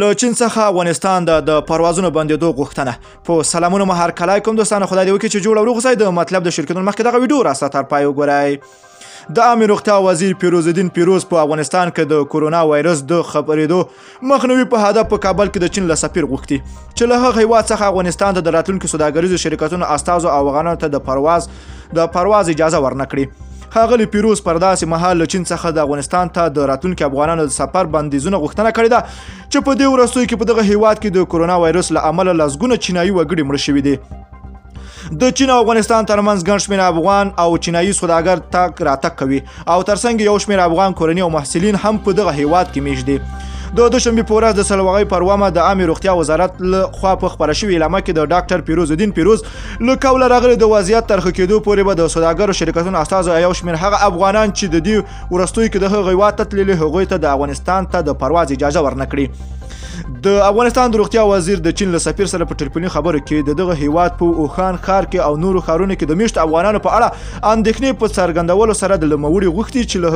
له چین څخه افغانستان د پروازونو بندېدو غوښتنه. په سلامونه مو هرکلی کوم دوستانو، خدای دې وکړي چې جوړ او روغ اوسئ. د مطلب د شرکتونو مخکې دغه ویډیو راسره تر پای وګورئ. د عامې روغتیا وزیر پیروز الدین پیروز په افغانستان کې د کورونا وایرس د خپرېدو مخنیوي په هدف په کابل کې د چین له سفیر غوښتي چې له هغه هیواد څخه افغانستان ته د راتلونکو سوداګریزو شرکتونو استازو او افغانانو ته د پرواز اجازه ورنکړي. ښاغلي پیروز پر داسې مهال له چین څخه د افغانستان ته د راتلونکو افغانانو د سفر بندیزونه غوښتنه کړې ده چې په دې وروستیو کې په دغه هیواد کې د کورونا وایرس له امله لسګونه چینایي وګړي مړه شوي دي. د چین او افغانستان ترمنځ ګڼ شمېر افغان او چینایي سوداګر تګ راتګ کوي او ترڅنګ یو شمېر افغان کورنۍ او محصلین هم په دغه هیواد کې میشت دي. د دوشنبې په ورځ د څلوغۍ پر اوومه د عامې روغتیا وزارت له خوا په خپره شوې اعلامیه کې د ډاکټر پیروز الدین پیروز له قوله راغلي د وضعیت تر ښه کېدو پورې به د سوداګرو شرکتونو استازو یو شمېر هغه افغانان چې د دې وروستیو کې د هغه هیواد ته تللي هغوی ته د افغانستان ته د پرواز اجازه ورنکړي. د افغانستان د روغتیا وزیر د چین له سفیر سره په ټلیفوني خبرو کې د دغه هیواد په اوخان ښار کې او نورو ښارونو کې د میشتو افغانانو په اړه اندېښنې په څرګندولو سره د نوموړي غوښتي چې له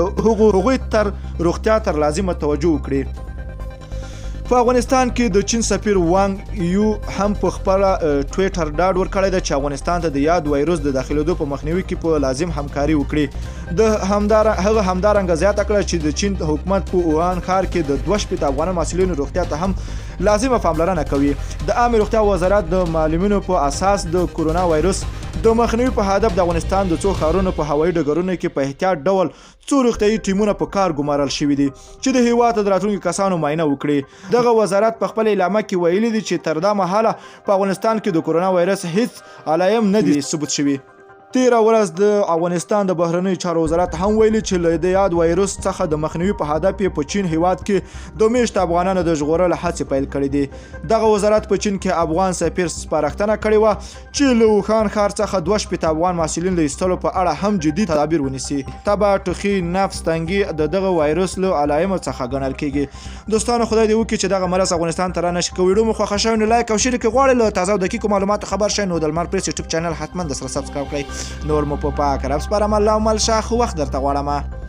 هغوی تر روغتیا تر لازمه توجه وکړي. په افغانستان کې د چین سفیر وانګ یو هم په خپل ټویټر ډاډ ورکړی دی چې افغانستان ته د یاد وایرس د داخلېدو په مخنیوي کې په لازم همکاري وکړي. هغه همدارنګه زیاته کړه چې د چین حکومت په اوهان ښار کې د 2 افغان محصلینو روغتیا ته هم لازمه پاملرنه کوي. د عامې روغتیا وزارت د معلومینو په اساس د کورونا وایرس د مخنیوي په هدف د افغانستان د څو ښارونو په هوایي ډګرونو کې په احتیاط ډول څو روغتیايي ټیمونه په کار ګمارل شوي دي چې د هیواد ته د راتلونکو کسانو معاینه وکړي. دغه وزارت په خپل اعلامیه کې ویلي دي چې تر دا مهاله په افغانستان کې د کورونا وایرس هیڅ علایم نه دي ثبوت شوي. تیره ورځ د افغانستان د بهرنیو چارو وزارت هم ویلي چې له د یاد وایرس څخه د مخنیوي په هدف یې په چین هیواد کې د میشتو افغانانو د ژغورلو هڅې پیل کړې دي. دغه وزارت په چین کې افغان سفیر سپارښتنه کړې وه چې له اوخان ښار څخه 2 افغان محصلین له ایستلو په اړه هم جدي تدابیر ونیسي. تبه، ټوخي، نفس تنګي د دغه وایرس له علایمو څخه ګڼل کېږي. دوستانو خدای دې وکړي چې دغه مرض افغانستان ته رانشي. که ویډیو مو خوښه شوې نو لایک او شیر کړئ. غواړئ له تازه او دقیقو معلوماتو خبر شئ نو د لمر پریس یوټیوب چینل حتما درسره سبسکرایب کړئ. نور مو په پاک رب سپارم. الله مل شاخ وخت درته غواړم.